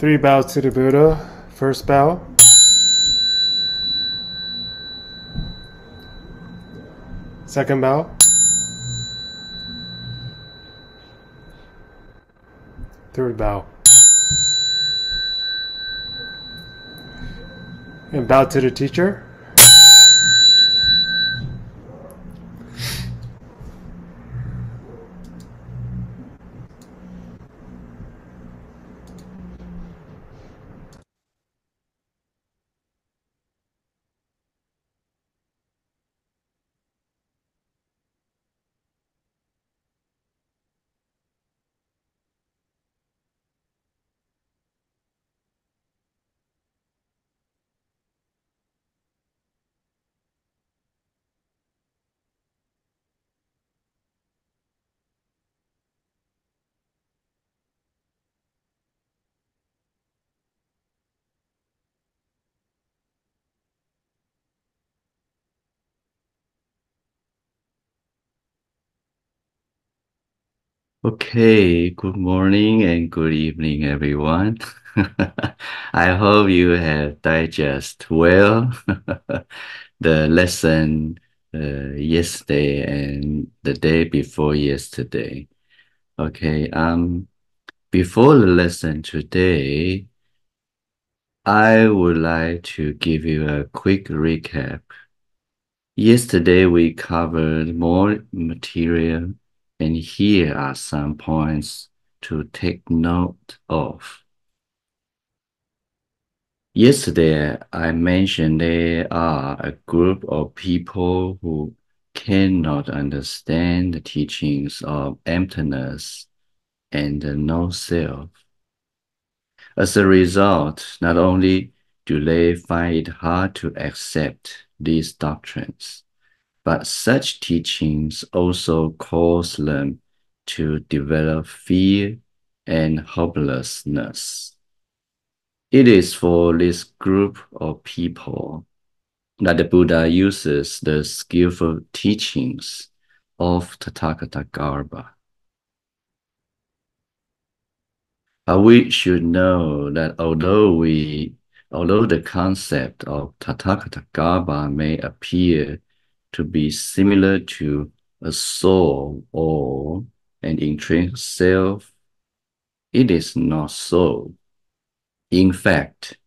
Three bows to the Buddha. First bow. Second bow. Third bow. And bow to the teacher. Okay, good morning and good evening, everyone. I hope you have digest well the lesson yesterday and the day before yesterday. Okay, before the lesson today, I would like to give you a quick recap. Yesterday we covered more material, and here are some points to take note of. Yesterday, I mentioned there are a group of people who cannot understand the teachings of emptiness and the no self. As a result, not only do they find it hard to accept these doctrines, but such teachings also cause them to develop fear and hopelessness. It is for this group of people that the Buddha uses the skillful teachings of Tathāgatagarbha. We should know that although the concept of Tathāgatagarbha may appear to be similar to a soul or an intrinsic self, it is not so. In fact,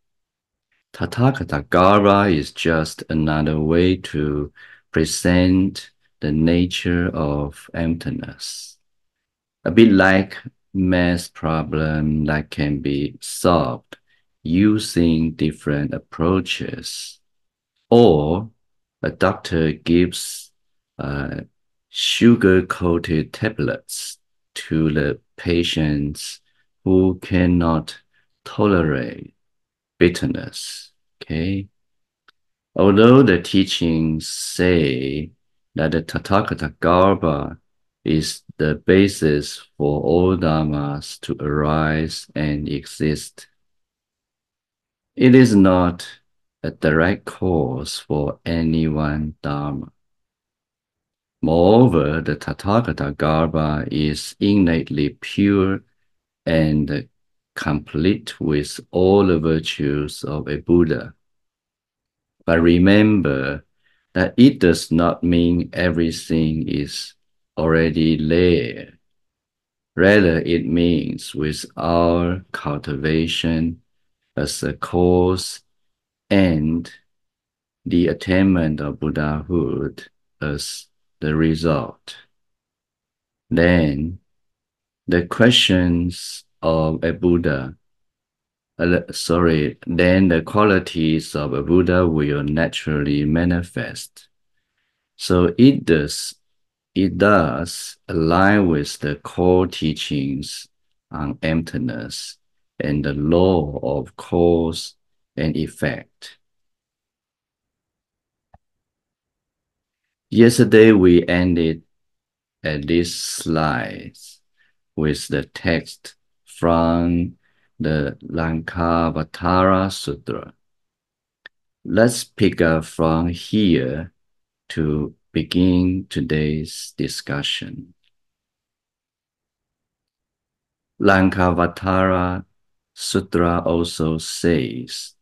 Tathāgatagarbha is just another way to present the nature of emptiness, a bit like math problem that can be solved using different approaches, or a doctor gives uh, sugar-coated tablets to the patients who cannot tolerate bitterness. Okay. Although the teachings say that the Tathāgatagarbha is the basis for all dharmas to arise and exist, it is not a direct cause for any one dharma. Moreover, the Tathāgatagarbha is innately pure and complete with all the virtues of a Buddha. But remember that it does not mean everything is already there. Rather, it means with our cultivation as a cause and the attainment of Buddhahood as the result. Then the questions of a Buddha then the qualities of a Buddha will naturally manifest. So it does align with the core teachings on emptiness and the law of cause and effect. Yesterday we ended at these slides with the text from the Lankavatara Sutra. Let's pick up from here to begin today's discussion. Lankavatara Sutra also says,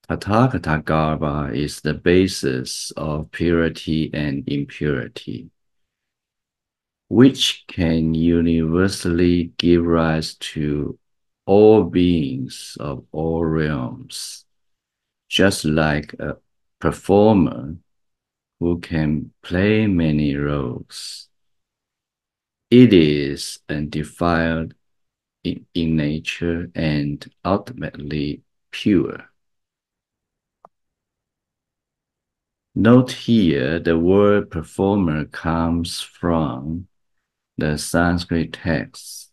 Tathāgatagarbha is the basis of purity and impurity, which can universally give rise to all beings of all realms, just like a performer who can play many roles. It is undefiled in nature and ultimately pure. Note here the word performer comes from the Sanskrit text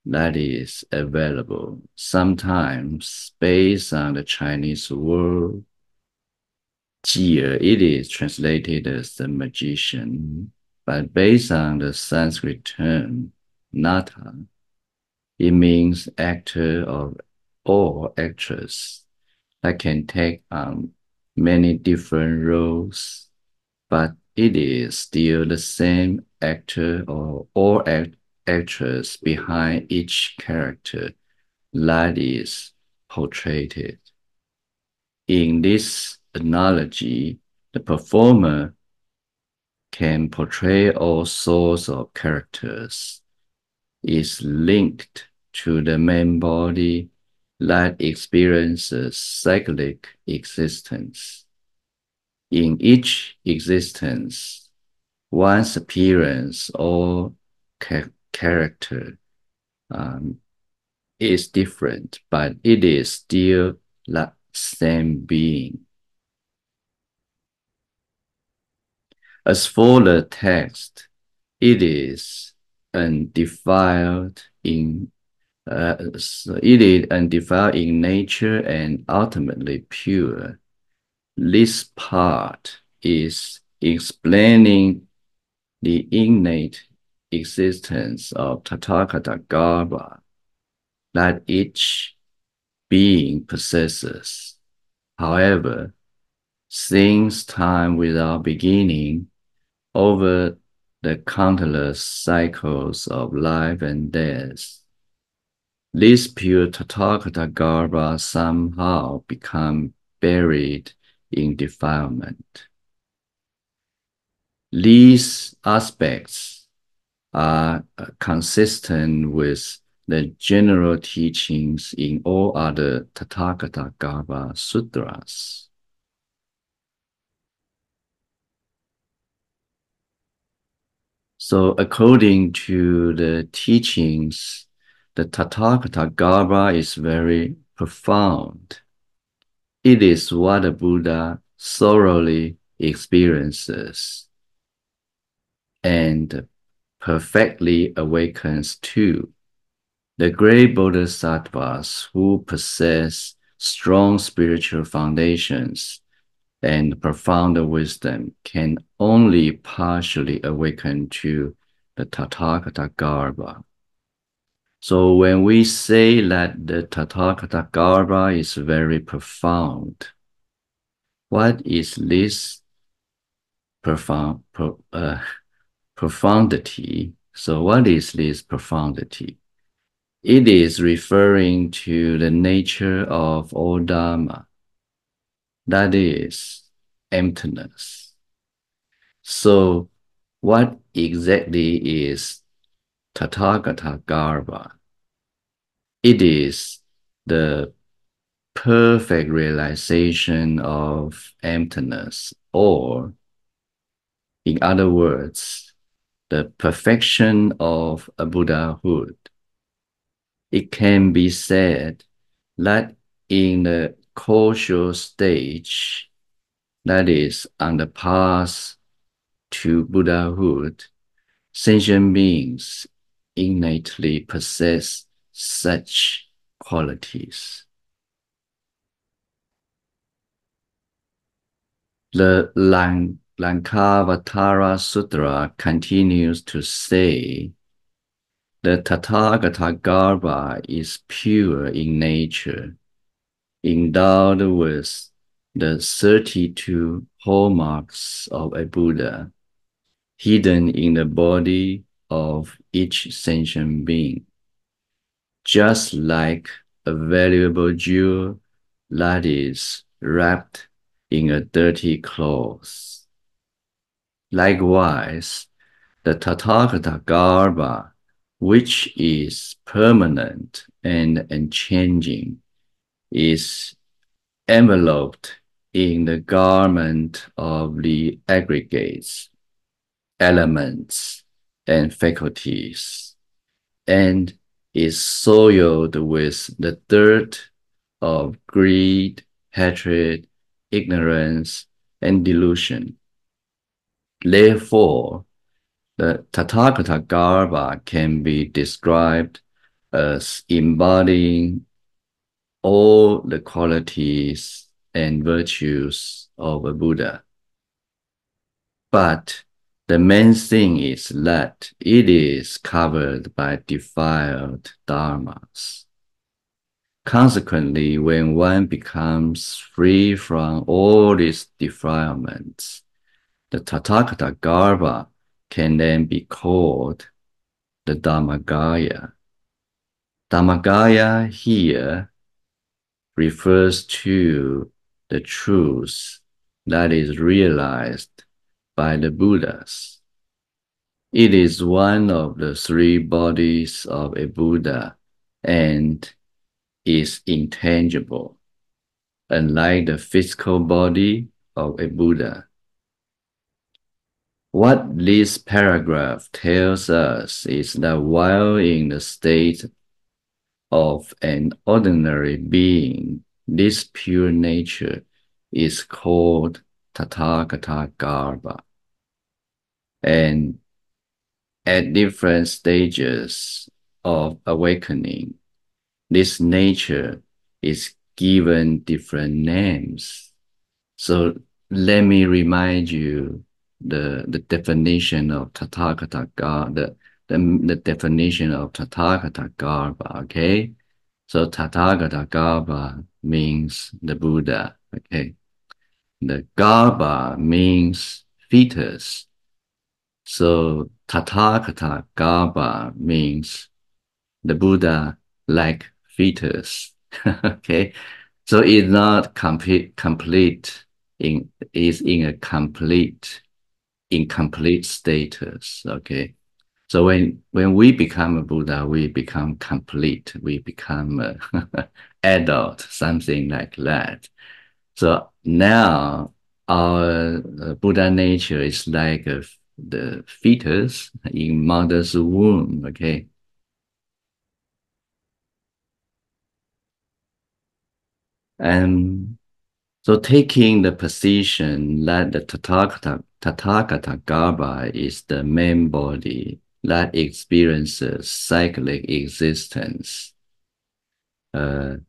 that is available, sometimes based on the Chinese word Jie. It is translated as the magician, but based on the Sanskrit term Nata, it means actor or actress that can take on many different roles, but it is still the same actor or actress behind each character that is portrayed. In this analogy, the performer can portray all sorts of characters, is linked to the main body that experiences cyclic existence. In each existence, one's appearance or character is different, but it is still the same being. As for the text, it is undefiled in nature and ultimately pure. This part is explaining the innate existence of Tathāgatagarbha that each being possesses. However, since time without beginning, over the countless cycles of life and death, this pure Tathāgatagarbha somehow become buried in defilement. These aspects are consistent with the general teachings in all other Tathāgatagarbha sutras. So according to the teachings, the Tathāgatagarbha is very profound. It is what the Buddha thoroughly experiences and perfectly awakens to. The great bodhisattvas who possess strong spiritual foundations and profound wisdom can only partially awaken to the Tathāgatagarbha. So when we say that the Tathāgatagarbha is very profound, what is this profundity? So what is this profundity? It is referring to the nature of all Dharma, that is, emptiness. So what exactly is Tathāgatagarbha? It is the perfect realization of emptiness, or in other words, the perfection of a Buddhahood. It can be said that in the causal stage, that is, on the path to Buddhahood, sentient beings innately possess such qualities. The Lankavatara Sutra continues to say, the Tathāgatagarbha is pure in nature, endowed with the 32 hallmarks of a Buddha, hidden in the body of each sentient being, just like a valuable jewel that is wrapped in a dirty cloth. Likewise, the Tathāgatagarbha, which is permanent and unchanging, is enveloped in the garment of the aggregates, elements, and faculties, and is soiled with the dirt of greed, hatred, ignorance, and delusion. Therefore, the Tathāgatagarbha can be described as embodying all the qualities and virtues of a Buddha. But the main thing is that it is covered by defiled dharmas. Consequently, when one becomes free from all these defilements, the Tathāgatagarbha can then be called the Dhammagaya. Dhammagaya here refers to the truth that is realized by the Buddhas. It is one of the three bodies of a Buddha and is intangible, unlike the physical body of a Buddha. What this paragraph tells us is that while in the state of an ordinary being, this pure nature is called Tathāgatagarbha. And at different stages of awakening, this nature is given different names. So let me remind you the definition of Tathāgatagarbha, the definition of Tathāgatagarbha, okay? So Tathāgatagarbha means the Buddha, okay? The Garbha means fetus. So Tathāgatagarbha means the Buddha like fetus, okay? So it's not complete is in a incomplete status, okay? So when we become a Buddha, we become complete, we become adult, something like that. So now our Buddha nature is like the fetus in mother's womb, okay? And so taking the position that the Tathāgatagarbha is the main body that experiences cyclic existence, the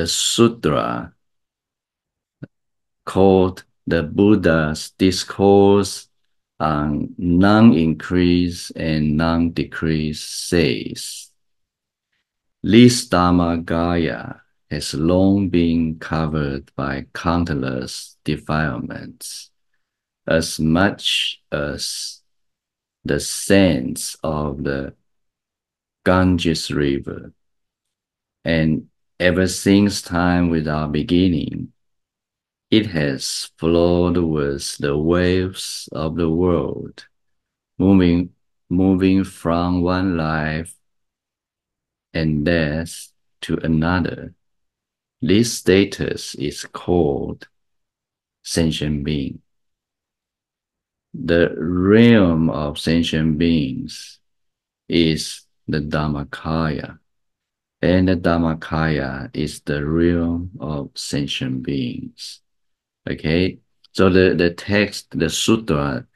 sutra called the Buddha's Discourse on Non-Increase and Non-Decrease says, this Dhammagaya has long been covered by countless defilements, as much as the sands of the Ganges River. And ever since time without beginning, it has flowed with the waves of the world, moving from one life and death to another. This status is called sentient being. The realm of sentient beings is the Dhammakaya, and the Dhammakaya is the realm of sentient beings. Okay, so the text, the sutra,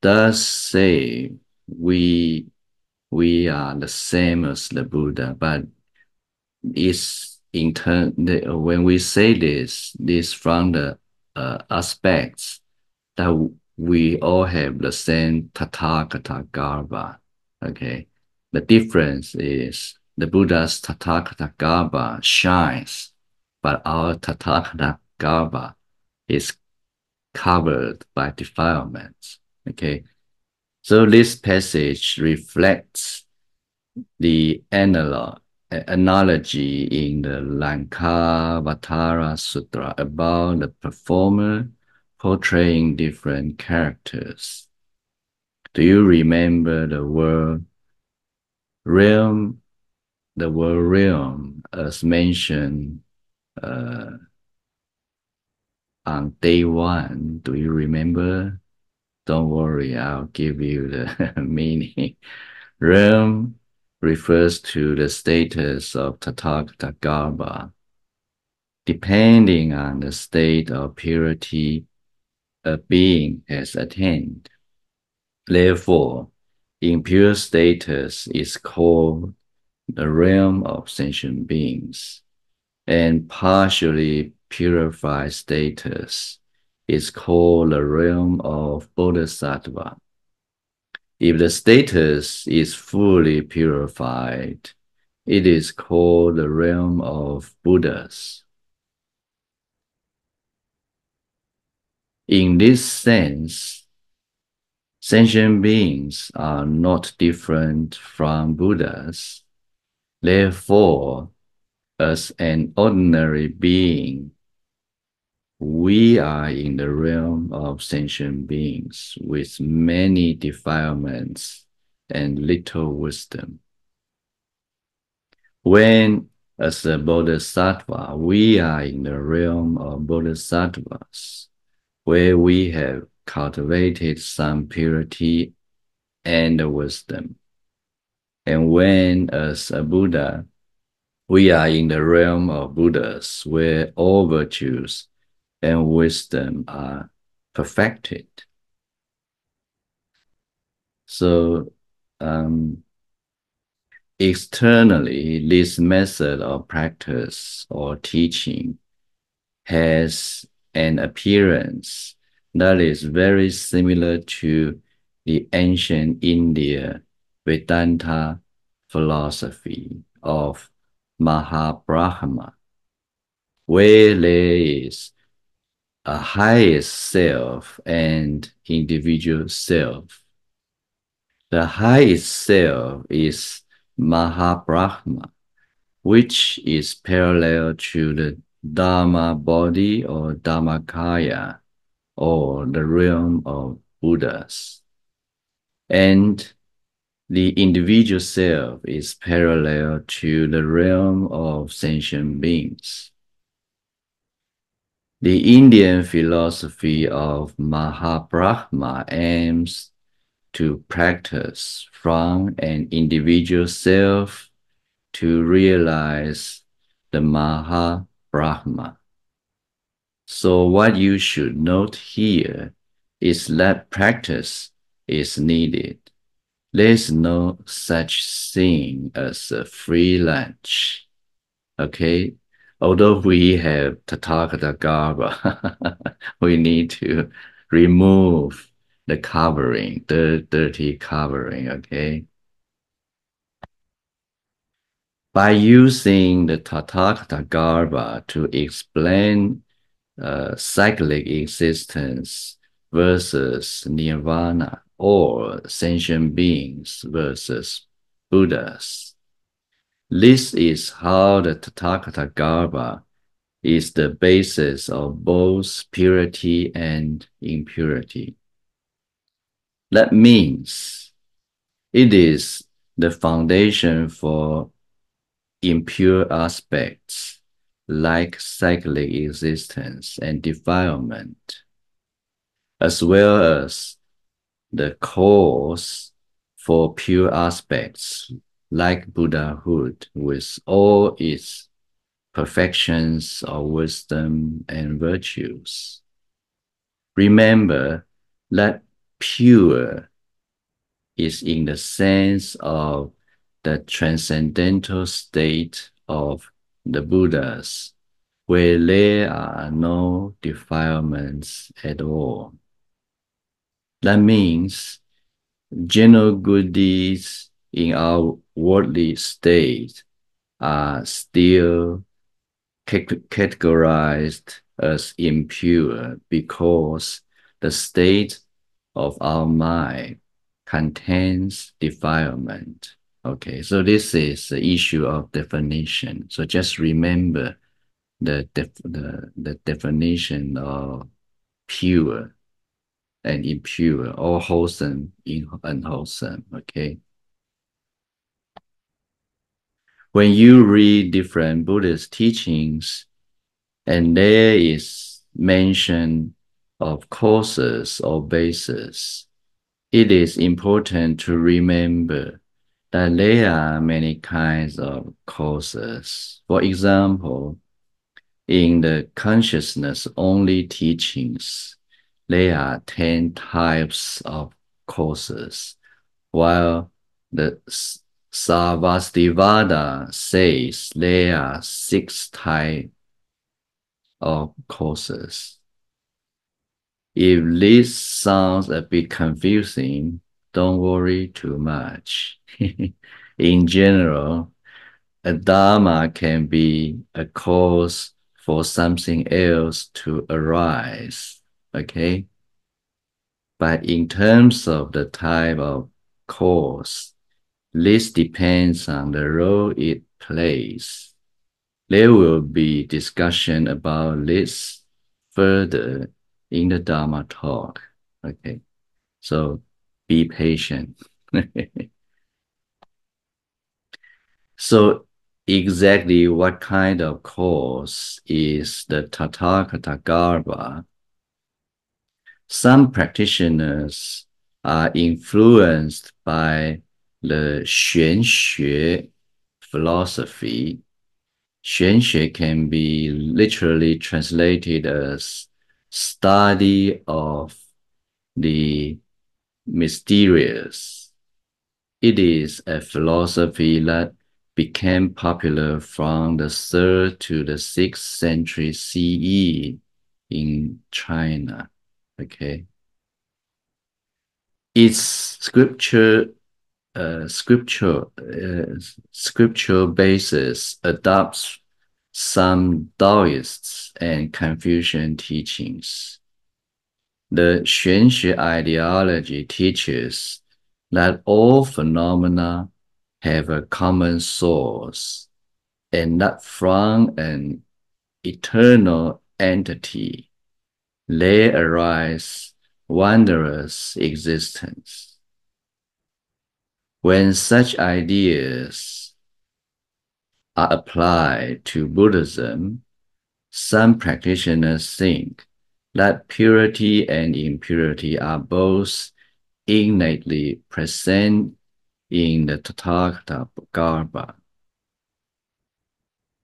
does say we are the same as the Buddha, but it's in turn when we say this from the aspects that we all have the same Tathāgatagarbha. Okay, the difference is the Buddha's Tathāgatagarbha shines, but our Tathāgatagarbha is covered by defilements. Okay, so this passage reflects the analog analogy in the Lankavatara Sutra about the performer portraying different characters. Do you remember the word realm? The word realm, as mentioned on day one. Do you remember? Don't worry, I'll give you the meaning. Realm refers to the status of Tathāgatagarbha, depending on the state of purity a being has attained. Therefore, impure status is called the realm of sentient beings, and partially purified status is called the realm of Bodhisattva. If the status is fully purified, it is called the realm of Buddhas. In this sense, sentient beings are not different from Buddhas. Therefore, as an ordinary being, we are in the realm of sentient beings with many defilements and little wisdom. When, as a bodhisattva, we are in the realm of bodhisattvas, where we have cultivated some purity and wisdom. And when, as a Buddha, we are in the realm of Buddhas, where all virtues and wisdom are perfected. So, externally, this method of practice or teaching has an appearance that is very similar to the ancient India Vedanta philosophy of Mahabrahma, where there is a highest self and individual self. The highest self is Mahabrahma, which is parallel to the Dharma body or Dharmakaya, or the realm of Buddhas. And the individual self is parallel to the realm of sentient beings. The Indian philosophy of Mahabrahma aims to practice from an individual self to realize the Mahabrahma. So what you should note here is that practice is needed. There's no such thing as a free lunch, okay? Although we have Tathāgatagarbha, we need to remove the covering, the dirty covering, okay? By using the Tathāgatagarbha to explain cyclic existence versus nirvana, or sentient beings versus Buddhas. This is how the Tathāgatagarbha is the basis of both purity and impurity. That means it is the foundation for impure aspects like cyclic existence and defilement, as well as the cause for pure aspects like Buddhahood with all its perfections of wisdom and virtues. Remember that pure is in the sense of the transcendental state of the Buddhas, where there are no defilements at all. That means general good deeds in our worldly state are still categorized as impure because the state of our mind contains defilement. Okay, so this is the issue of definition. So just remember the definition of pure and impure, or wholesome, unwholesome. Okay. When you read different Buddhist teachings, and there is mention of causes or bases, it is important to remember that there are many kinds of causes. For example, in the consciousness-only teachings, there are 10 types of causes, while the Sarvastivada says there are 6 types of causes. If this sounds a bit confusing, don't worry too much. In general, a dharma can be a cause for something else to arise, okay? But in terms of the type of cause, this depends on the role it plays. There will be discussion about this further in the Dharma talk, okay? So be patient. So exactly what kind of cause is the Tathāgatagarbha? Some practitioners are influenced by the 玄学 philosophy. 玄学 can be literally translated as study of the mysterious. It is a philosophy that became popular from the 3rd to the 6th century CE in China. Okay. Its scriptural basis adopts some Taoists and Confucian teachings. The 玄学 ideology teaches that all phenomena have a common source, and that from an eternal entity there arise wondrous existence. When such ideas are applied to Buddhism, some practitioners think that purity and impurity are both innately present in the Tathāgatagarbha,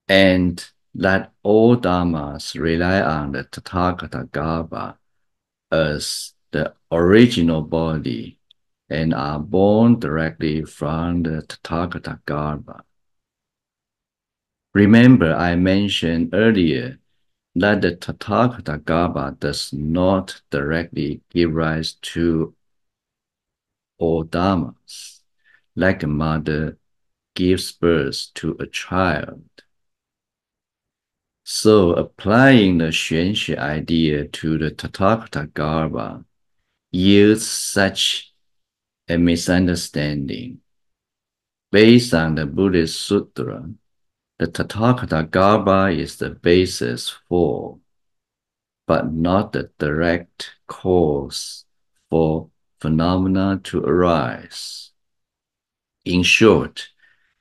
and that all dharmas rely on the Tathāgatagarbha as the original body and are born directly from the Tathāgatagarbha. Remember, I mentioned earlier that the Tathāgatagarbha does not directly give rise to all dharmas, like a mother gives birth to a child. So applying the 玄学 idea to the Tathāgatagarbha yields such a misunderstanding. Based on the Buddhist Sutra, the Tathāgatagarbha is the basis for, but not the direct cause for phenomena to arise. In short,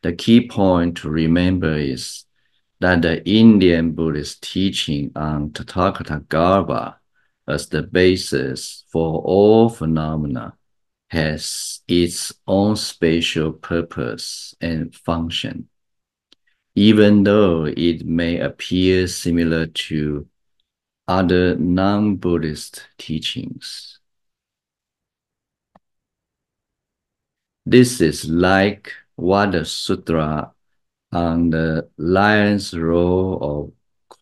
the key point to remember is that the Indian Buddhist teaching on Tathāgatagarbha as the basis for all phenomena has its own special purpose and function, even though it may appear similar to other non-Buddhist teachings. This is like what the sutra on the lion's roll of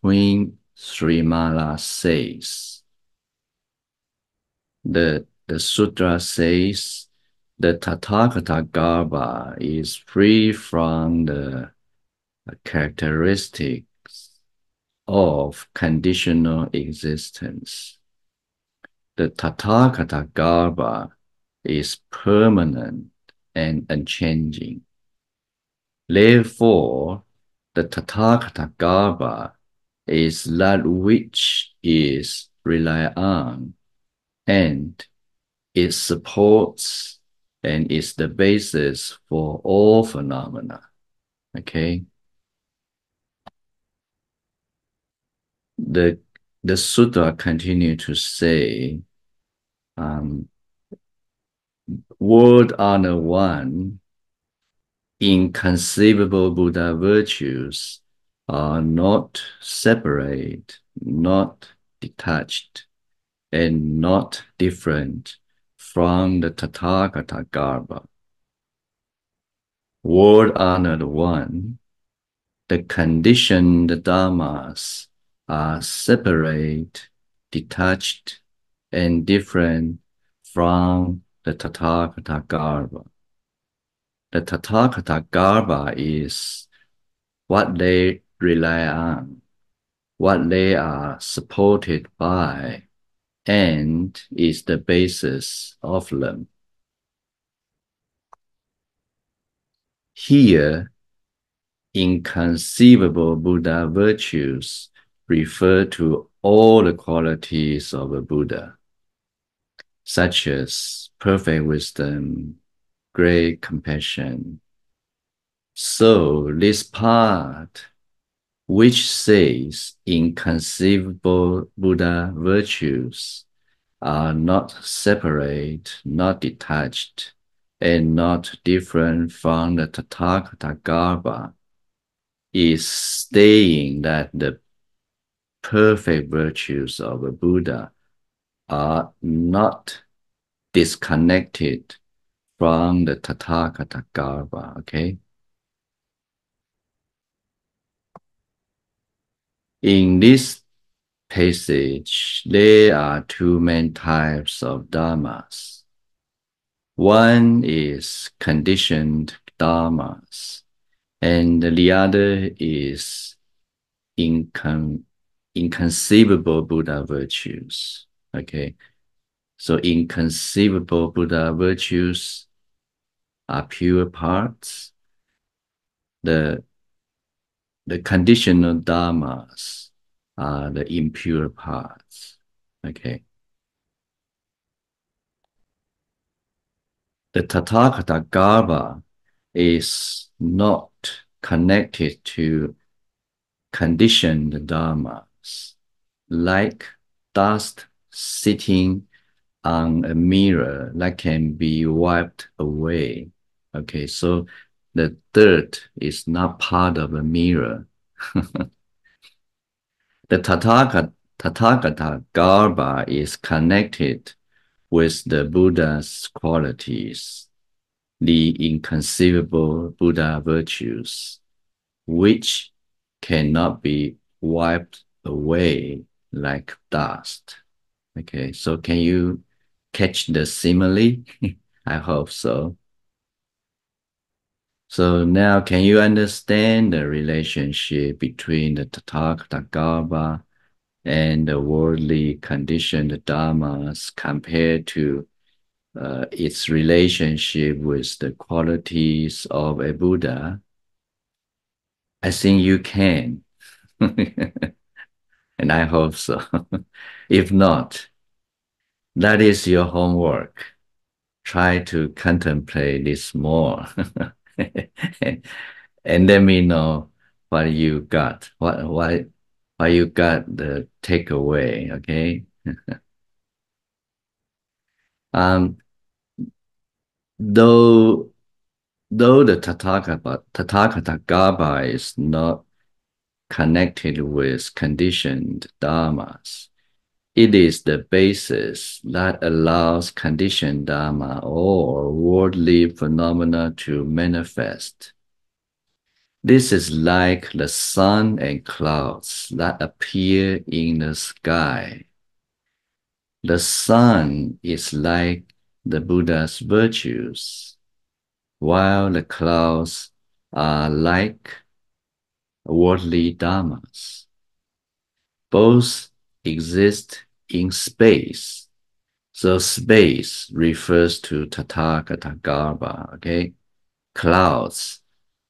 Queen Srimala says. The sutra says the Tathāgatagarbha is free from the characteristics of conditional existence. The Tathāgatagarbha is permanent and unchanging. Therefore, the Tathāgatagarbha is that which is relied on, and it supports and is the basis for all phenomena. Okay. The sutta continue to say, word honor one, inconceivable Buddha virtues are not separate, not detached, and not different from the Tathāgatagarbha. Word honored one, the conditioned dharmas are separate, detached, and different from the Tathāgatagarbha. The Tathāgatagarbha is what they rely on, what they are supported by, and is the basis of them. Here, inconceivable Buddha virtues refer to all the qualities of a Buddha, such as perfect wisdom, great compassion. So this part, which says inconceivable Buddha virtues are not separate, not detached, and not different from the Tathāgatagarbha, is saying that the perfect virtues of a Buddha are not disconnected from the Tathāgatagarbha, okay? In this passage, there are two main types of dharmas. One is conditioned dharmas, and the other is inconceivable Buddha virtues. Okay, so inconceivable Buddha virtues are pure parts. The conditional dharmas are the impure parts. Okay. The Tathāgatagarbha is not connected to conditioned dharmas, like dust sitting on a mirror that can be wiped away. Okay, so the dirt is not part of a mirror. The Tathāgatagarbha is connected with the Buddha's qualities, the inconceivable Buddha virtues, which cannot be wiped away like dust. Okay, so can you catch the simile? I hope so. So now can you understand the relationship between the Tathāgatagarbha and the worldly conditioned dharmas compared to its relationship with the qualities of a Buddha? I think you can. And I hope so. If not, that is your homework. Try to contemplate this more. And let me know what you got, what you got the takeaway, okay? Um, though the Tathāgatagarbha is not connected with conditioned dharmas, it is the basis that allows conditioned dharma or worldly phenomena to manifest. This is like the sun and clouds that appear in the sky. The sun is like the Buddha's virtues, while the clouds are like worldly dharmas. Both exist in space. So space refers to Tathāgatagarbha, okay? Clouds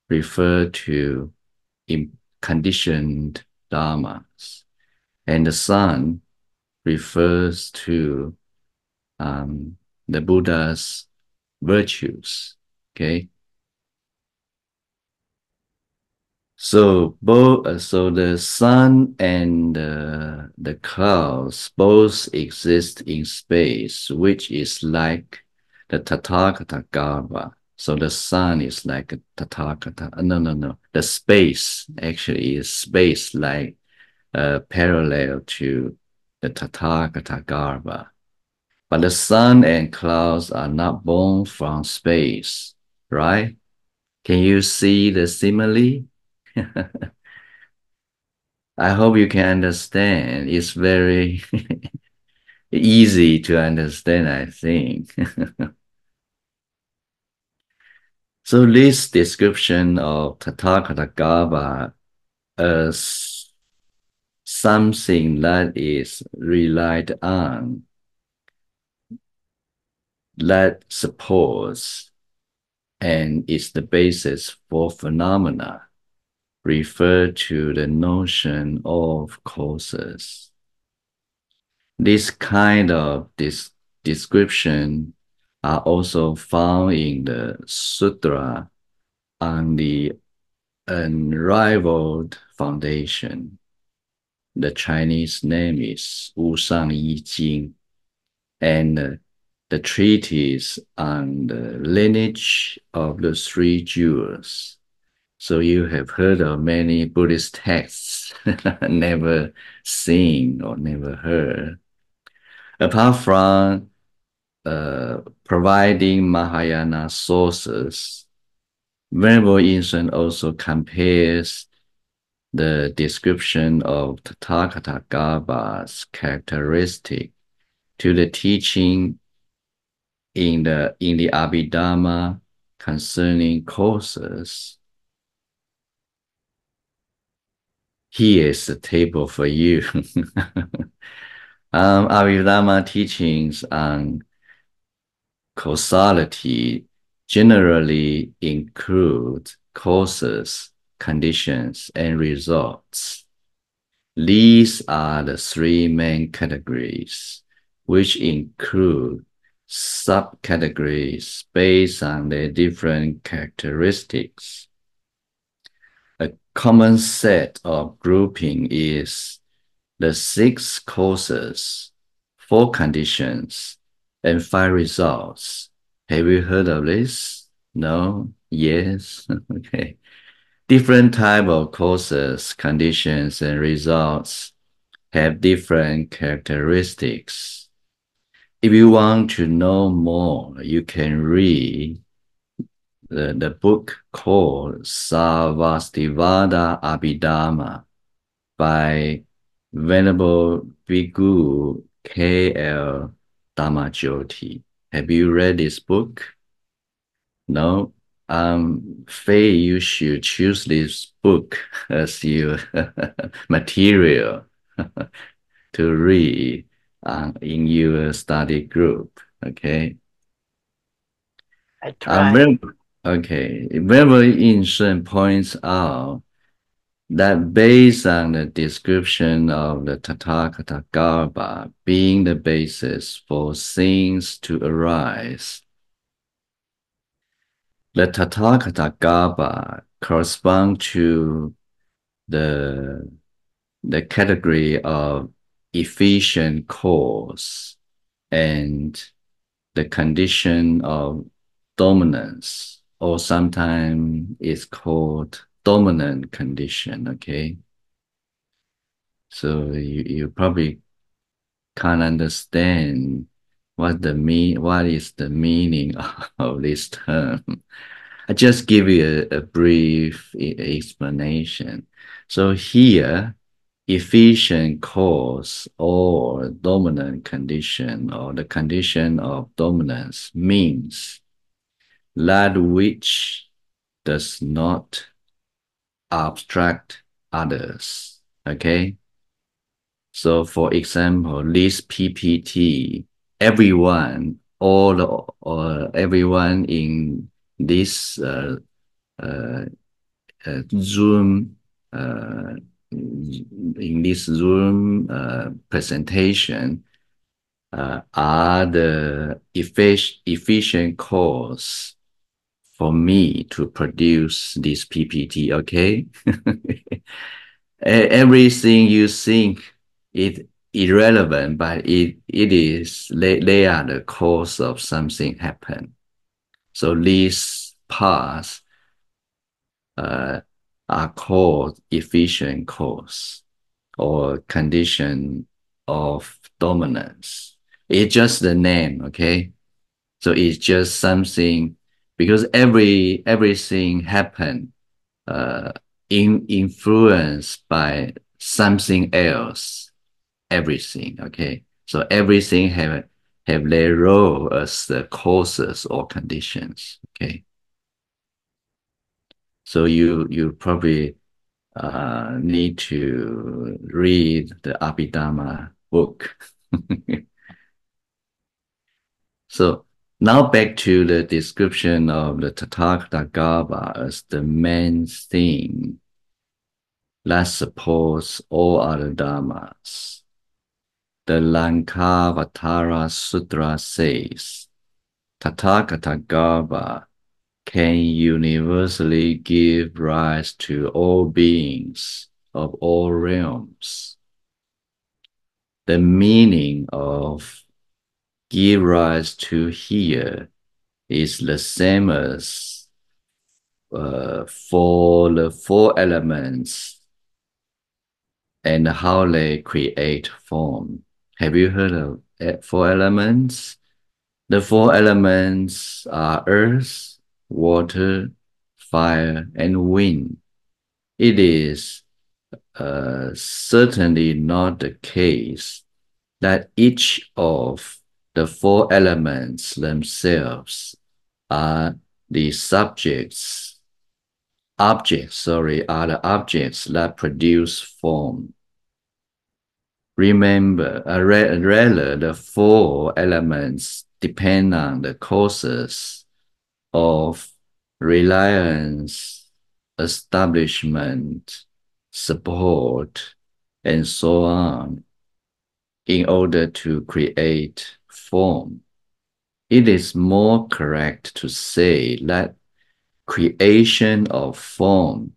refer to conditioned dharmas, and the sun refers to the Buddha's virtues. Okay, so so the sun and the clouds both exist in space, which is like the Tathāgatagarbha. So the sun is like a Tathāgata. No. The space actually is space like parallel to the Tathāgatagarbha. But the sun and clouds are not born from space, right? Can you see the simile? I hope you can understand. It's very easy to understand, I think. So this description of Tathāgatagarbha as something that is relied on, that supports, and is the basis for phenomena, refer to the notion of causes. This kind of description are also found in the Sutra on the Unrivaled Foundation. The Chinese name is Wu Shang Yi Jing, and the treatise on the lineage of the three jewels. So you have heard of many Buddhist texts, never seen or never heard. Apart from providing Mahayana sources, Venerable Yin-Shun also compares the description of Tathāgatagarbha's characteristic to the teaching in the Abhidharma concerning causes. Here is the table for you. Abhidharma teachings on causality generally include causes, conditions, and results. These are the three main categories, which include subcategories based on their different characteristics. A common set of grouping is the 6 causes, 4 conditions, and 5 results. Have you heard of this? No? Yes? Okay. Different type of causes, conditions, and results have different characteristics. If you want to know more, you can read the book called Sarvastivada Abhidharma by Venerable Bhikkhu K.L. Dhamajyoti. Have you read this book? No? Faye, you should choose this book as your material to read in your study group, okay? I try. Okay. Venerable Yin-Shun points out that based on the description of the Tathāgatagarbha being the basis for things to arise, the Tathāgatagarbha correspond to the category of efficient cause and the condition of dominance, or sometimes it's called dominant condition, okay? So you probably can't understand what is the meaning of this term. I just give you a brief explanation. So here, efficient cause or dominant condition or the condition of dominance means that which does not obstruct others, okay? So for example, this PPT, everyone in this Zoom in this Zoom presentation are the efficient cause for me to produce this PPT, okay? Everything you think is irrelevant, but they are the cause of something happen. So these parts are called efficient cause or condition of dominance. It's just the name, okay? So it's just something because everything happen influenced by something else. Everything, okay? So everything have their role as the causes or conditions, okay? So you probably need to read the Abhidharma book. So now back to the description of the Tathāgatagarbha as the main thing that supports all other dharmas. The Lankavatara Sutra says, Tathāgatagarbha can universally give rise to all beings of all realms. The meaning of give rise to here is the same as for the four elements and how they create form. Have you heard of four elements? The four elements are earth, water, fire, and wind. It is certainly not the case that each of the four elements themselves are the are the objects that produce form. Remember, rather the four elements depend on the causes of reliance, establishment, support, and so on in order to create form. It is more correct to say that creation of form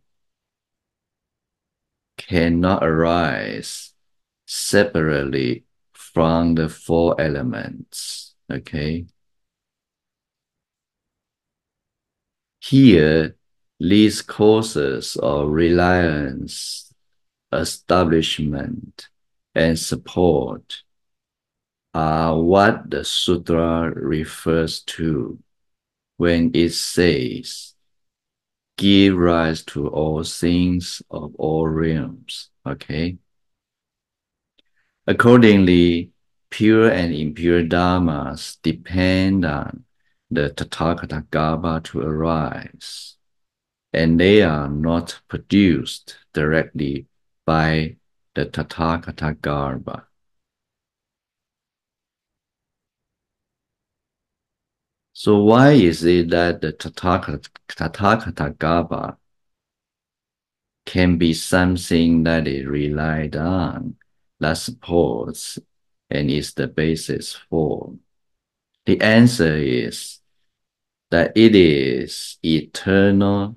cannot arise separately from the four elements, okay? Here, these causes of reliance, establishment, and support are what the sutra refers to when it says, give rise to all things of all realms, okay? Accordingly, pure and impure dharmas depend on the Tathāgatagarbha to arise, and they are not produced directly by the Tathāgatagarbha. So why is it that the Tathāgatagarbha can be something that is relied on, that supports, and is the basis for? The answer is that it is eternal,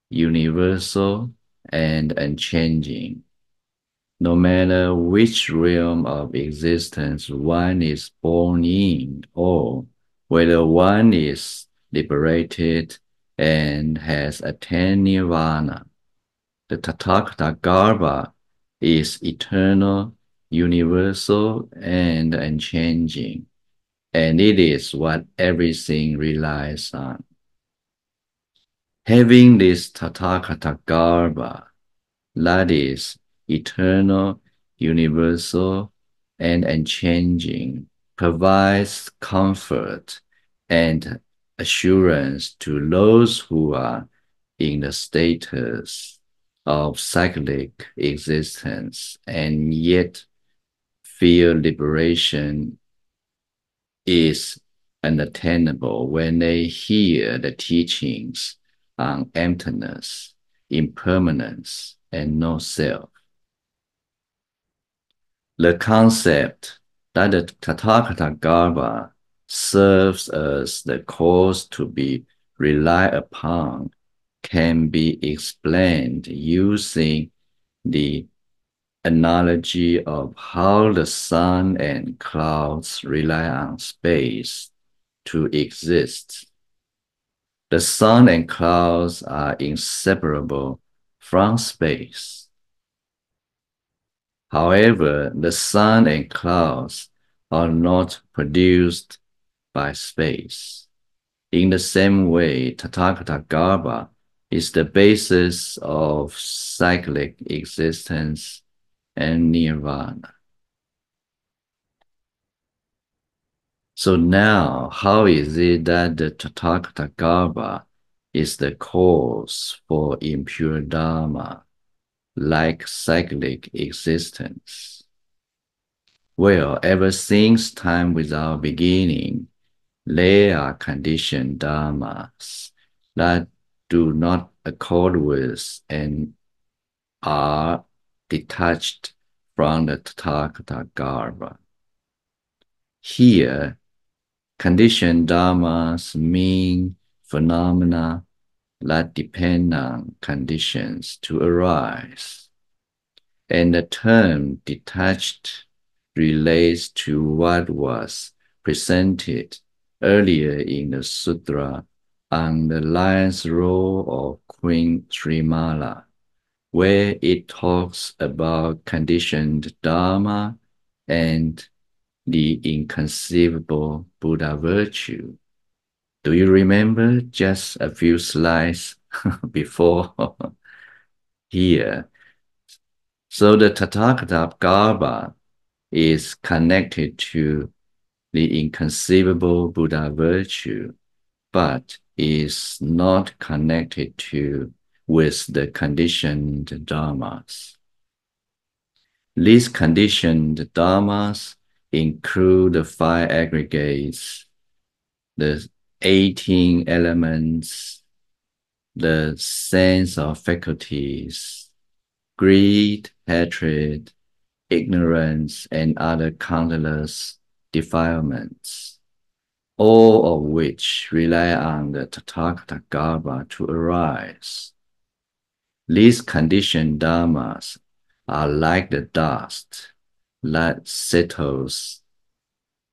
universal, and unchanging. No matter which realm of existence one is born in, or whether one is liberated and has attained nirvana, the Tathāgatagarbha is eternal, universal, and unchanging, and it is what everything relies on. Having this Tathāgatagarbha, that is eternal, universal, and unchanging, provides comfort and assurance to those who are in the status of cyclic existence and yet feel liberation is unattainable when they hear the teachings on emptiness impermanence, and no self. The concept that the Tathāgatagarbha serves as the cause to be relied upon can be explained using the analogy of how the sun and clouds rely on space to exist. The sun and clouds are inseparable from space. However, the sun and clouds are not produced by space. In the same way, Tathāgatagarbha is the basis of cyclic existence and nirvana. So now, how is it that the Tathāgatagarbha is the cause for impure Dharma, like cyclic existence? Well, ever since time without beginning, there are conditioned dharmas that do not accord with and are detached from the Tathāgatagarbha. Here, conditioned dharmas mean phenomena that depend on conditions to arise, and the term detached relates to what was presented earlier in the sutra on the lion's roll of Queen Srimala, where it talks about conditioned Dharma and the inconceivable Buddha virtue. Do you remember just a few slides before here? So the Tathāgatagarbha is connected to the inconceivable Buddha virtue, but is not connected with the conditioned dharmas. These conditioned dharmas include the 5 aggregates, the 18 elements, the sense of faculties, greed, hatred, ignorance, and other countless defilements, all of which rely on the Tathāgatagarbha to arise. These conditioned dharmas are like the dust that settles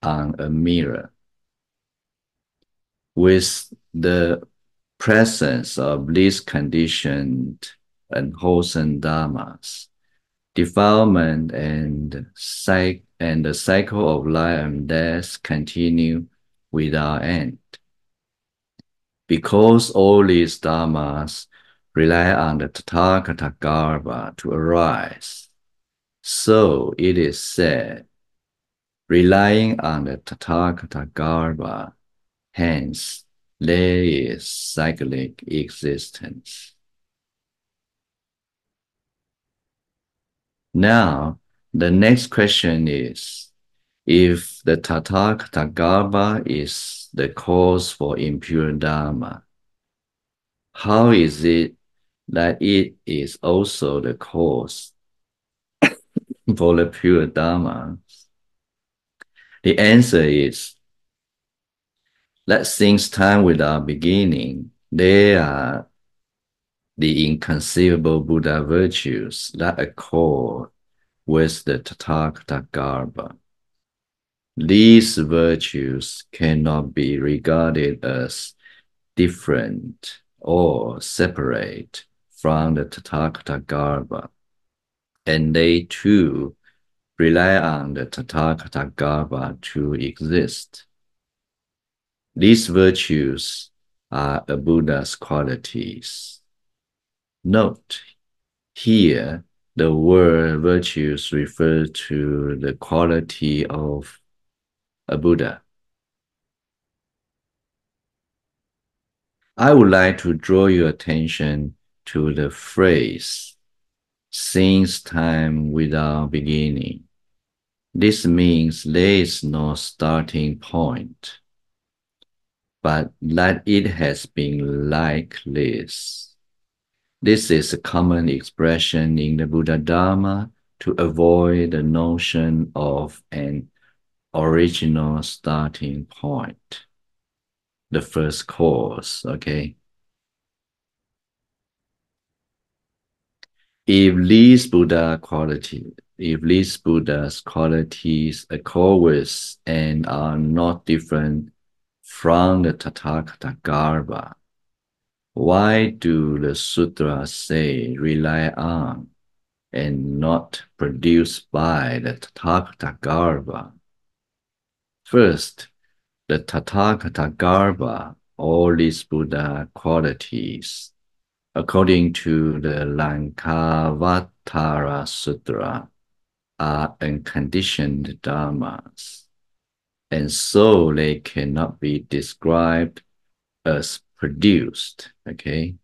on a mirror. With the presence of these conditioned and wholesome dharmas, defilement and the cycle of life and death continue without end. Because all these dharmas rely on the Tathāgatagarbha to arise, so it is said, relying on the Tathāgatagarbha, hence there is cyclic existence. Now, the next question is, if the Tathāgatagarbha is the cause for impure Dharma, how is it that it is also the cause for the pure Dharma? The answer is that since time without beginning, there are the inconceivable Buddha virtues that accord with the Tathāgatagarbha. These virtues cannot be regarded as different or separate from the Tathāgatagarbha, and they too rely on the Tathāgatagarbha to exist. These virtues are a Buddha's qualities. Note, here the word virtues refers to the quality of a Buddha. I would like to draw your attention to the phrase, since time without beginning. This means there is no starting point, but that it has been like this. This is a common expression in the Buddha Dharma to avoid the notion of an original starting point, the first cause, okay? If these Buddha's qualities accord with and are not different from the Tathāgatagarbha, why do the sutras say rely on and not produced by the Tathāgatagarbha? First, the Tathāgatagarbha, all these Buddha qualities, according to the Lankavatara Sutra, are unconditioned dharmas, and so they cannot be described as produced, okay?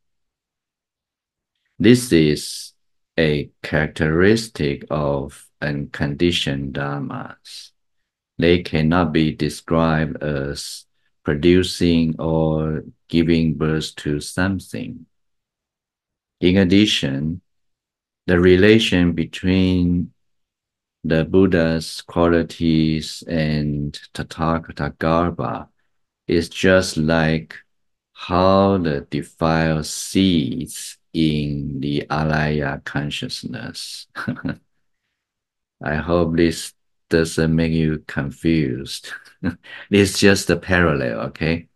This is a characteristic of unconditioned dharmas. They cannot be described as producing or giving birth to something. In addition, the relation between the Buddha's qualities and Tathāgatagarbha is just like how the defiled seeds in the alaya consciousness. I hope this doesn't make you confused. It's just a parallel, okay?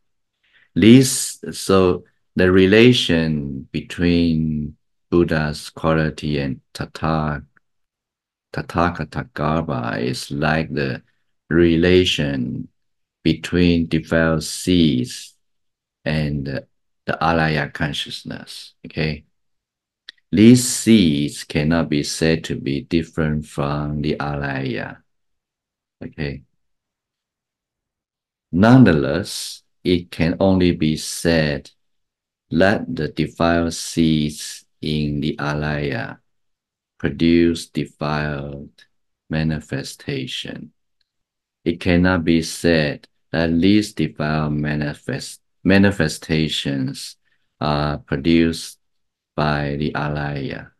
So the relation between Buddha's quality and Tathāgatagarbha is like the relation between defiled seeds and the alaya consciousness, okay? These seeds cannot be said to be different from the alaya, okay? Nonetheless, it can only be said that the defiled seeds in the alaya produce defiled manifestation. It cannot be said that these defiled manifestations are produced by the alaya.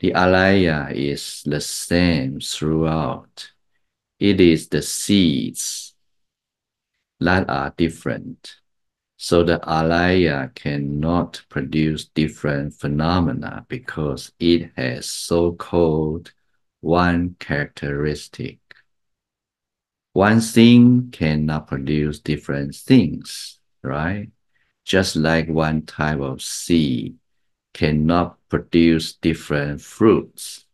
The alaya is the same throughout. It is the seeds that are different. So the alaya cannot produce different phenomena because it has so-called one characteristic. One thing cannot produce different things, right? Just like one type of seed cannot produce different fruits.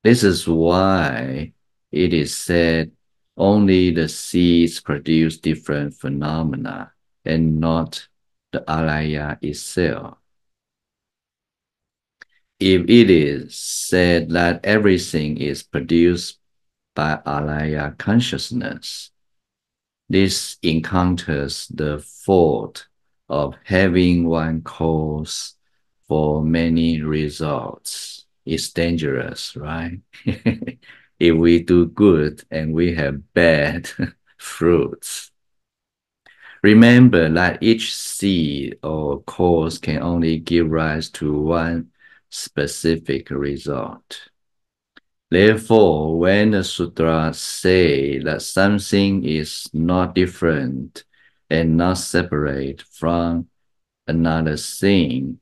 This is why it is said only the seeds produce different phenomena and not the alaya itself. If it is said that everything is produced by alaya consciousness, this encounters the fault of having one cause for many results. It's dangerous, right? If we do good and we have bad fruits. Remember that each seed or cause can only give rise to one specific result. Therefore, when the sutras say that something is not different and not separate from another thing,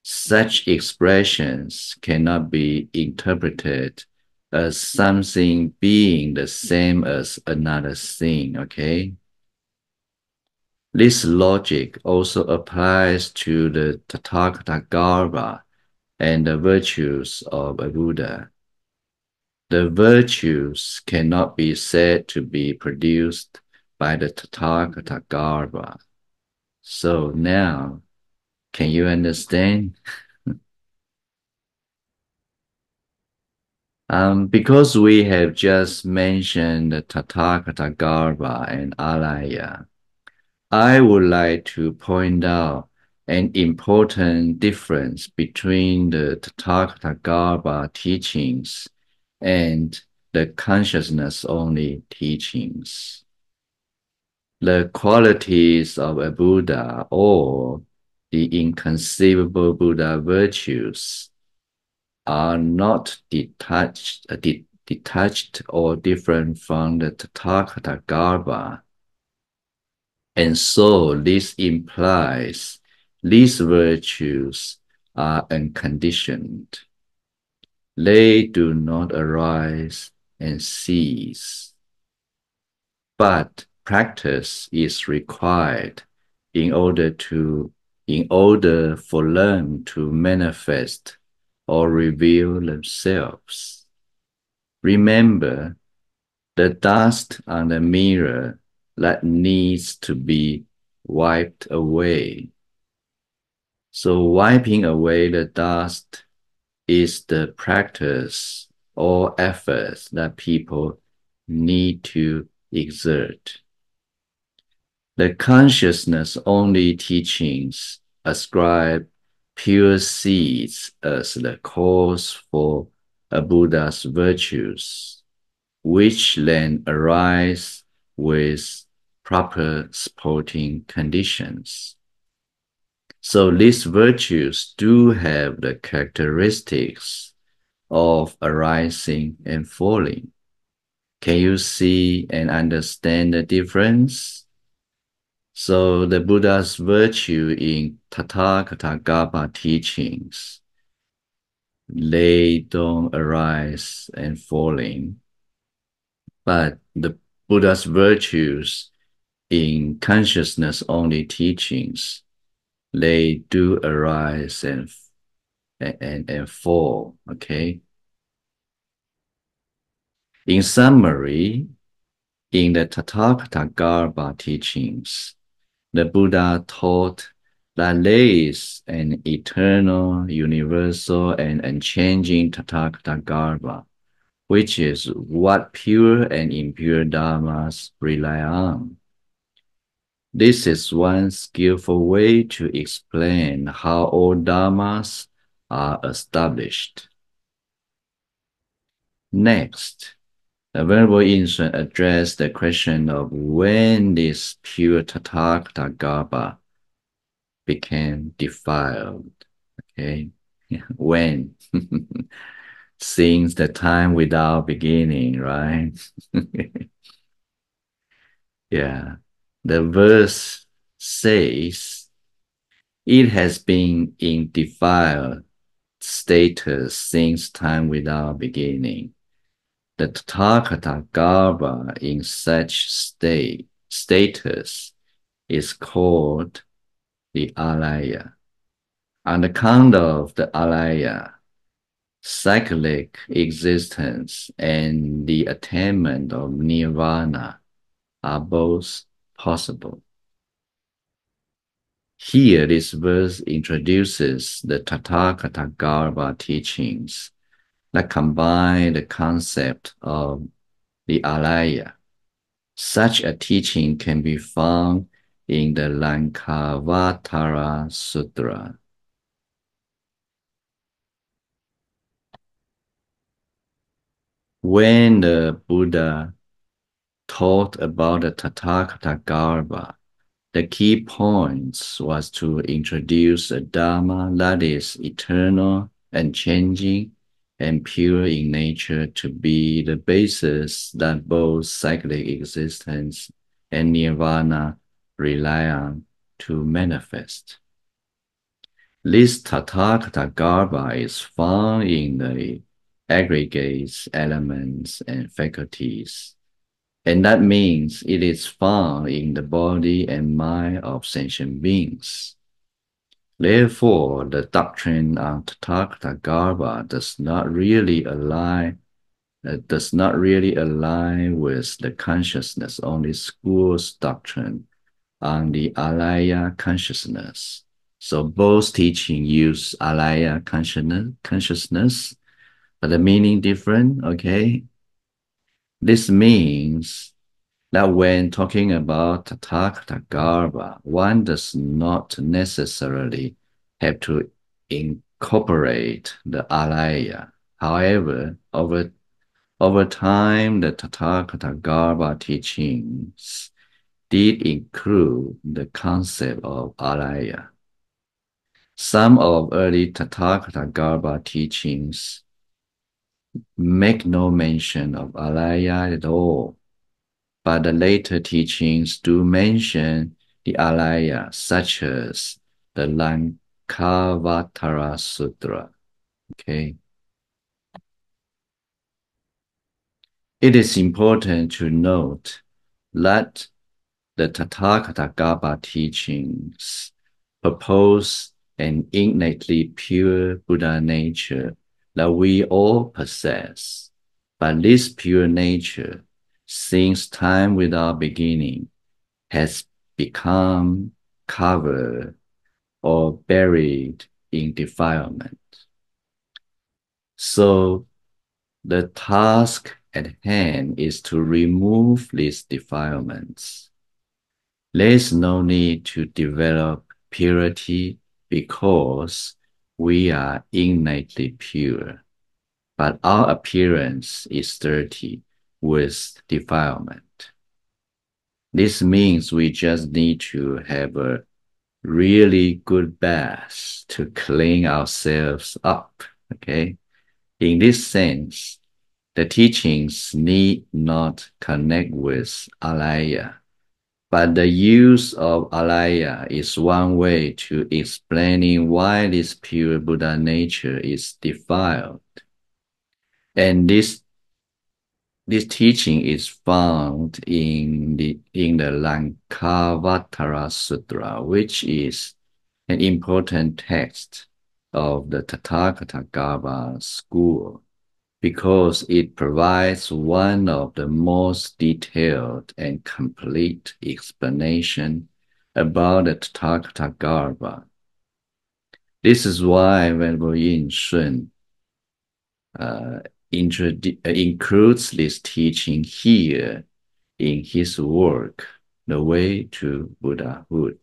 such expressions cannot be interpreted as something being the same as another thing, okay? This logic also applies to the Tathāgatagarbha and the virtues of a Buddha. The virtues cannot be said to be produced by the Tathāgatagarbha. So now, can you understand? Because we have just mentioned the Tathāgatagarbha and alaya, I would like to point out an important difference between the Tathāgatagarbha teachings and the consciousness-only teachings. The qualities of a Buddha or the inconceivable Buddha virtues are not detached or different from the Tathāgatagarbha. And so this implies these virtues are unconditioned. They do not arise and cease. But practice is required in order for them to manifest or reveal themselves. Remember, the dust on the mirror that needs to be wiped away. So wiping away the dust is the practice or efforts that people need to exert. The consciousness-only teachings ascribe pure seeds as the cause for a Buddha's virtues, which then arise with proper supporting conditions. So these virtues do have the characteristics of arising and falling. Can you see and understand the difference? So the Buddha's virtue in Tathāgatagarbha teachings, they don't arise and falling, but the Buddha's virtues in consciousness-only teachings, they do arise and fall, okay? In summary, in the Tathāgatagarbha teachings, the Buddha taught that there is an eternal, universal, and unchanging Tathāgatagarbha, which is what pure and impure dharmas rely on. This is one skillful way to explain how all dharmas are established. Next, the Venerable Yin-Shun addressed the question of when this pure Tathāgatagarbha became defiled. Okay, when? Since the time without beginning, right? Yeah, the verse says, it has been in defiled status since time without beginning. The Tathāgatagarbha in such status is called the alaya. On account of the alaya, cyclic existence and the attainment of nirvana are both possible. Here, this verse introduces the Tathāgatagarbha teachings that combine the concept of the alaya. Such a teaching can be found in the Lankavatara Sutra. When the Buddha taught about the Tathāgatagarbha, the key points was to introduce a Dharma that is eternal, unchanging, and pure in nature to be the basis that both cyclic existence and nirvana rely on to manifest. This Tathāgatagarbha is found in the aggregates, elements, and faculties. And that means it is found in the body and mind of sentient beings. Therefore, the doctrine of Tathāgatagarbha does not really align with the consciousness-only school's doctrine on the alaya consciousness. So both teachings use alaya consciousness, but the meaning different, okay? This means that when talking about Tathāgatagarbha, one does not necessarily have to incorporate the alaya. However, over time, the Tathāgatagarbha teachings did include the concept of alaya. Some of early Tathāgatagarbha teachings make no mention of alaya at all, but the later teachings do mention the alaya, such as the Lankavatara Sutra. Okay. It is important to note that the Tathāgatagarbha teachings propose an innately pure Buddha nature that we all possess. But this pure nature, since time without beginning, has become covered or buried in defilement. So the task at hand is to remove these defilements. There is no need to develop purity because we are innately pure, but our appearance is dirty with defilement. This means we just need to have a really good bath to clean ourselves up, okay? In this sense, the teachings need not connect with alaya, but the use of alaya is one way to explaining why this pure Buddha nature is defiled. And this teaching is found in the Lankavatara Sutra, which is an important text of the Tathāgatagarbha school, because it provides one of the most detailed and complete explanation about the Tathāgatagarbha. This is why Venerable Yin-Shun includes this teaching here in his work, The Way to Buddhahood.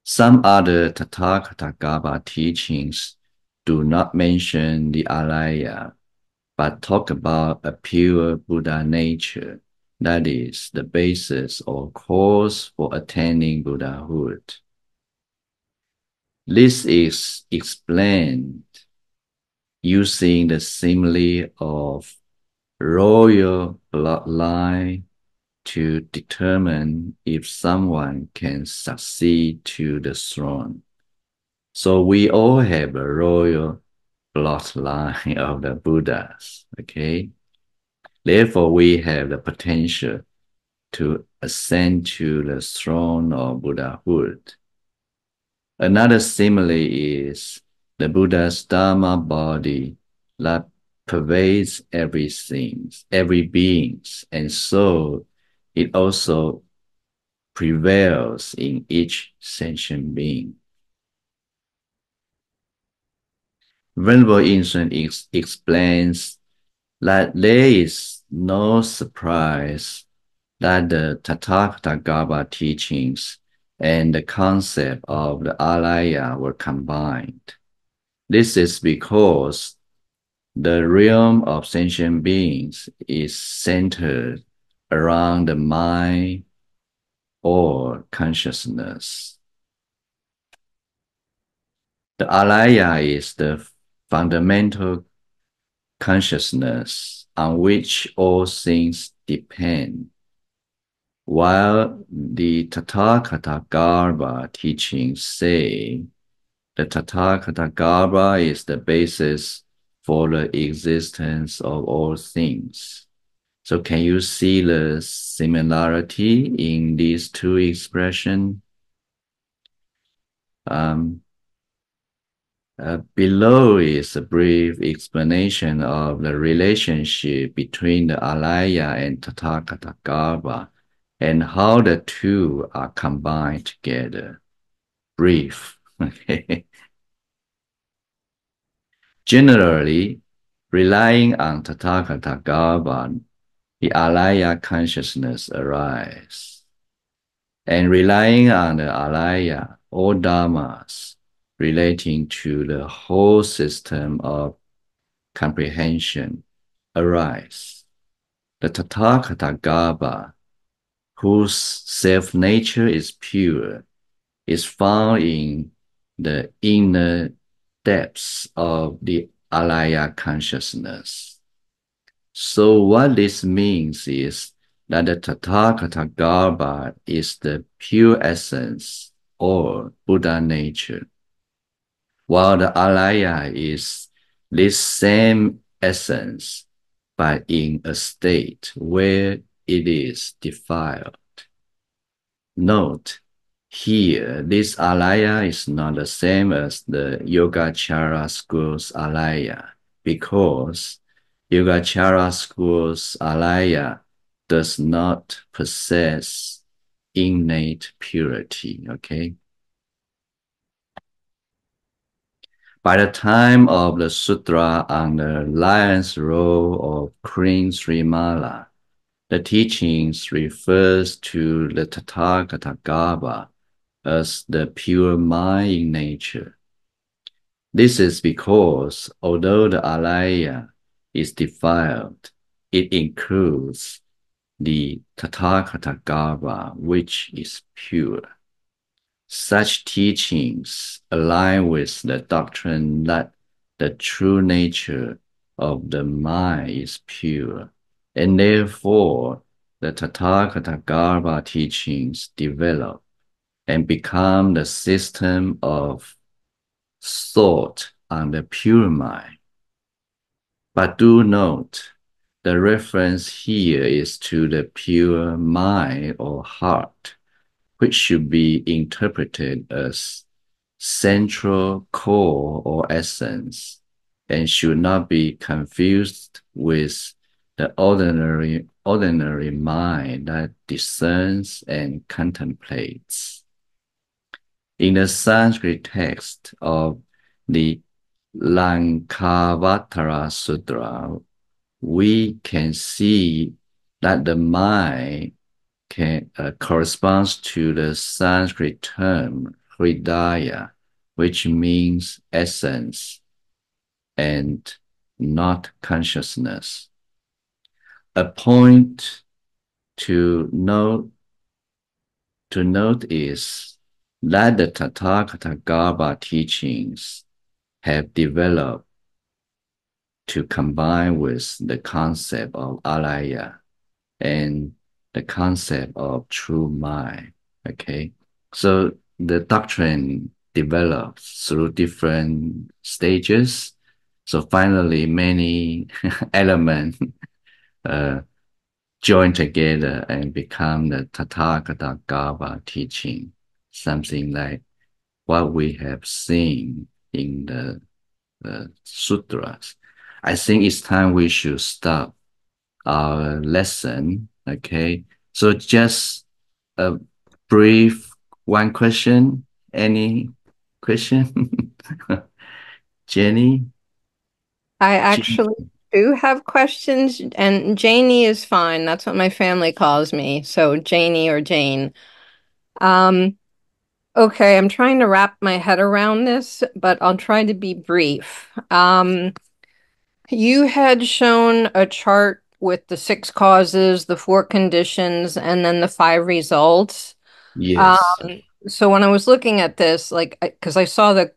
Some other Tathāgatagarbha teachings do not mention the alaya, but talk about a pure Buddha nature, that is, the basis or cause for attaining Buddhahood. This is explained using the simile of royal bloodline to determine if someone can succeed to the throne. So we all have a royal bloodline of the Buddhas, okay? Therefore, we have the potential to ascend to the throne of Buddhahood. Another simile is the Buddha's Dharma body that pervades everything, every being, and so it also prevails in each sentient being. Venerable Yin-Shun explains that there is no surprise that the Tathāgatagarbha teachings and the concept of the alaya were combined. This is because the realm of sentient beings is centered around the mind or consciousness. The alaya is the fundamental consciousness on which all things depend, while the Tathāgatagarbha teachings say the Tathāgatagarbha is the basis for the existence of all things. So can you see the similarity in these two expressions? Below is a brief explanation of the relationship between the alaya and Tathāgatagarbha and how the two are combined together. Brief. Okay. Generally, relying on Tathāgatagarbha, the alaya consciousness arises. And relying on the alaya, all dharmas relating to the whole system of comprehension arise. The Tathāgatagarbha, whose self-nature is pure, is found in the inner depths of the alaya consciousness. So what this means is that the Tathāgatagarbha is the pure essence or Buddha nature, while the alaya is this same essence, but in a state where it is defiled. Note, here, this alaya is not the same as the Yogacara school's alaya, because Yogacara school's alaya does not possess innate purity, okay? By the time of the sutra on the lion's roll of Queen Srimala, the teachings refers to the Tathāgatagarbha as the pure mind in nature. This is because although the alaya is defiled, it includes the Tathāgatagarbha, which is pure. Such teachings align with the doctrine that the true nature of the mind is pure, and therefore the Tathāgatagarbha teachings develop and become the system of thought on the pure mind. But do note, the reference here is to the pure mind or heart, which should be interpreted as central core or essence, and should not be confused with the ordinary mind that discerns and contemplates. In the Sanskrit text of the Lankavatara Sutra, we can see that the mind corresponds to the Sanskrit term hridaya, which means essence and not consciousness. A point to note is that the Tathāgatagarbha teachings have developed to combine with the concept of alaya and the concept of true mind, okay? So the doctrine develops through different stages. So finally, many elements join together and become the Tathāgatagarbha teaching, something like what we have seen in the sutras. I think it's time we should stop our lesson, okay? So just a brief one question. Any question? Jenny? I actually do have questions, and Janie is fine. That's what my family calls me. So Janie or Jane. Okay, I'm trying to wrap my head around this, but I'll try to be brief. You had shown a chart with the 6 causes, the 4 conditions, and then the 5 results. Yes. So when I was looking at this, like, because I saw the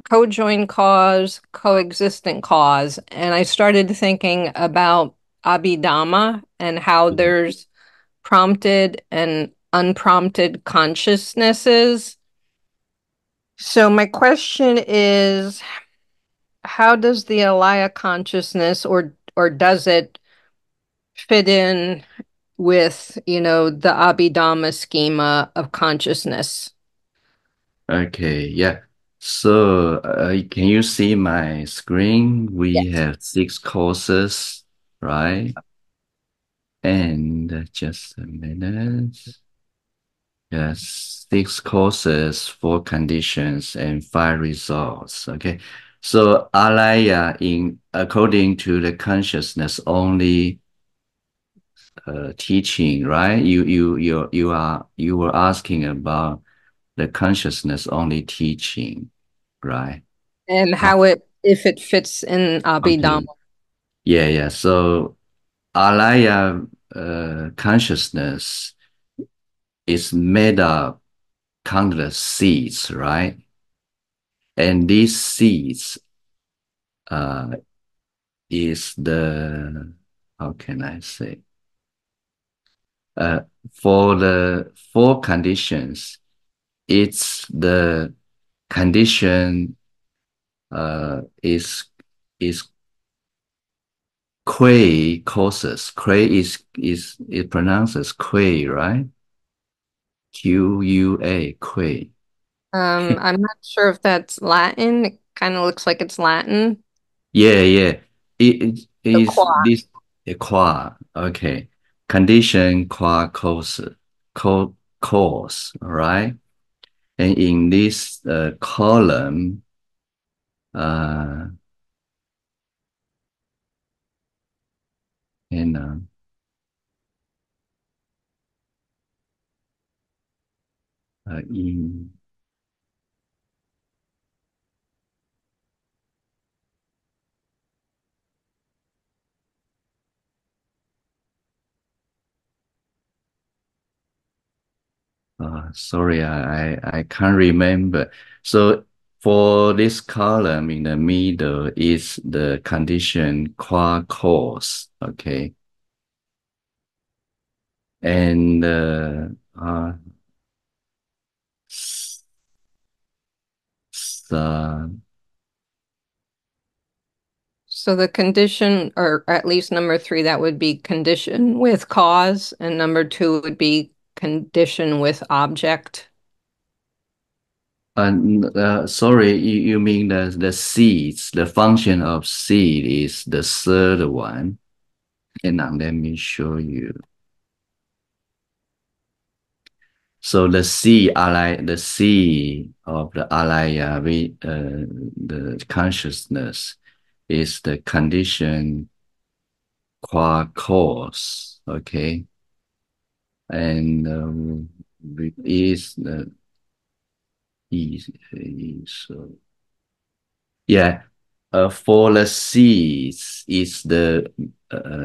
co-joined cause, coexistent cause, and I started thinking about Abhidhamma and how there's prompted and unprompted consciousnesses. So my question is, how does the alaya consciousness or does it fit in with, the Abhidhamma schema of consciousness? Okay, yeah. So can you see my screen? We Yes. have 6 courses, right? And just a minute. Yes, 6 courses, 4 conditions, and 5 results. Okay. So alaya according to the consciousness only teaching, right? You were asking about the consciousness only teaching, right? And how if it fits in Abhidhamma. Okay. Yeah. So alaya consciousness is made up countless seeds, right? And these seeds is the, how can I say? For the four conditions, it's the condition is Quay causes. Quay is it pronounces Quay, right? Q-U-A, Quay. I'm not sure if that's Latin. It kind of looks like it's Latin. Yeah. It The is qua. this qua. Okay. Condition qua cause, right? And in this column, and in sorry, I can't remember. So for this column in the middle is the condition qua cause, okay? And s- So the condition, or at least number 3, that would be condition with cause, and number 2 would be condition with object. sorry, you mean the seeds, the function of seed is the third one. And now let me show you. So the C the C of the alaya, the consciousness is the condition qua cause, okay? And is the so yeah. For the C's is the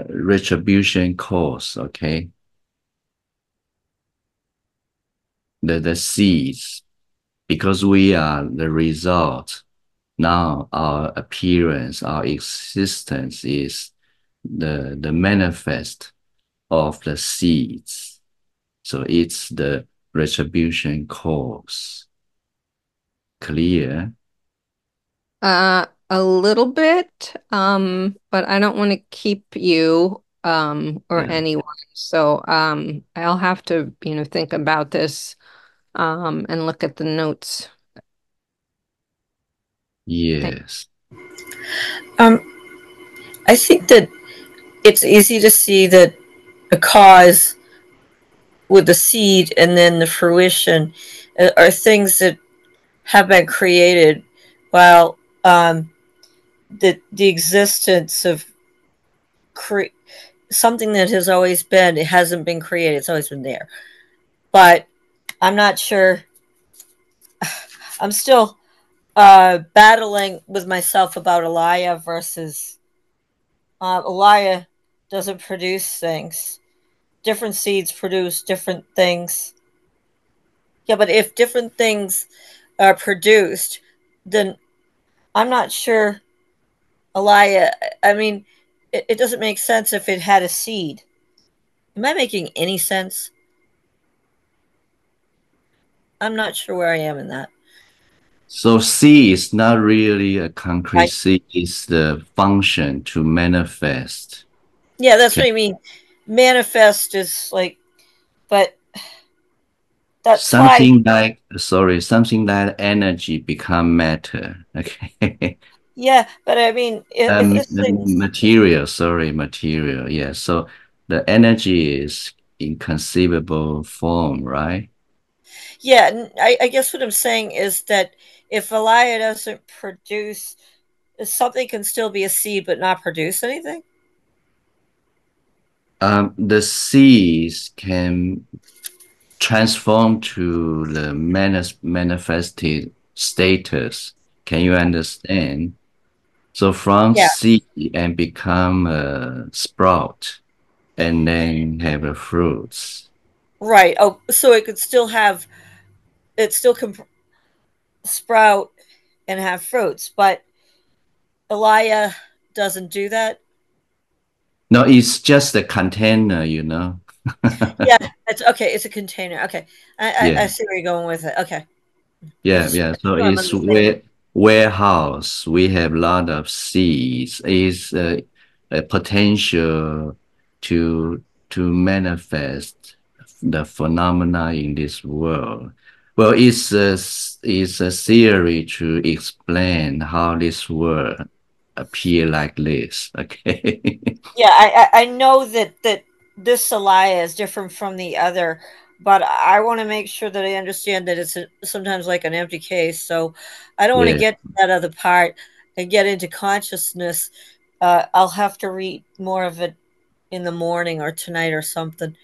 retribution cause, okay? The C's, because we are the result. Now our appearance, our existence is the manifest of the seeds. So it's the retribution cause. Clear? A little bit, but I don't want to keep you or Yeah. anyone. So I'll have to, think about this and look at the notes. Yes. I think that it's easy to see that a cause with the seed and then the fruition are things that have been created, while the existence of something that has always been, it hasn't been created, it's always been there. But I'm not sure. I'm still battling with myself about Alaya versus Alaya doesn't produce things. Different seeds produce different things. Yeah, but if different things are produced, then I'm not sure Alaya. I mean, it doesn't make sense if it had a seed. Am I making any sense? I'm not sure where I am in that. So C is not really a concrete seed, it's the function to manifest. Yeah, that's what I mean. Manifest is like, but that's something like something like energy become matter. Okay. Yeah, but I mean, if this thing, material. Yeah. So the energy is inconceivable form, right? yeah, I guess what I'm saying is that if Alaya doesn't produce, something can still be a seed but not produce anything. The seeds can transform to the manifested status. Can you understand? So from Yeah. seed and become a sprout and then have a fruits. Right. Oh, so it could still have it still can sprout and have fruits, but Elia doesn't do that. No, it's just a container, you know. Yeah, it's okay. It's a container. Okay, I Yeah, see where you're going with it. Okay, I yeah, just yeah. So I'm it's understanding. warehouse. We have a lot of seeds. Is a potential to manifest the phenomena in this world. Well, it's a theory to explain how this world appear like this. Okay. Yeah, I know that this Elia is different from the other, but I want to make sure that I understand that sometimes like an empty case. So I don't want to Yeah, get to that other part and get into consciousness. I'll have to read more of it in the morning or tonight or something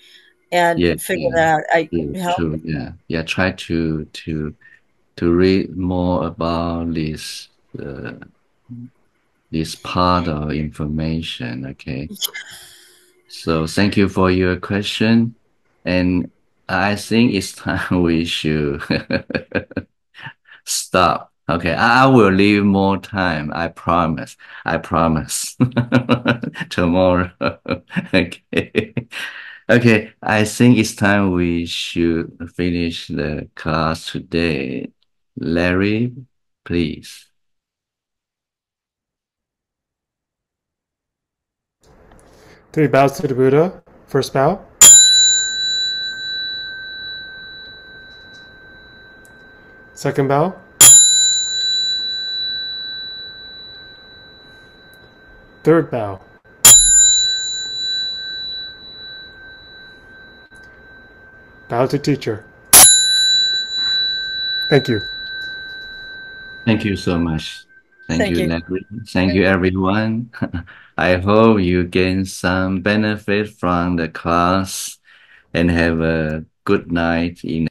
and yeah, figure yeah. that out. I True, help. true. Yeah, yeah. Try to read more about uh, this part of information. Okay. So thank you for your question. And I think it's time we should stop. Okay. I will leave more time. I promise. I promise. Tomorrow. Okay. Okay. I think it's time we should finish the class today. Larry, please. 3 bows to the Buddha. First bow. Second bow. Third bow. Bow to teacher. Thank you. Thank you so much. Thank Thank you, you. Natalie. Thank you, everyone. I hope you gain some benefit from the class and have a good night in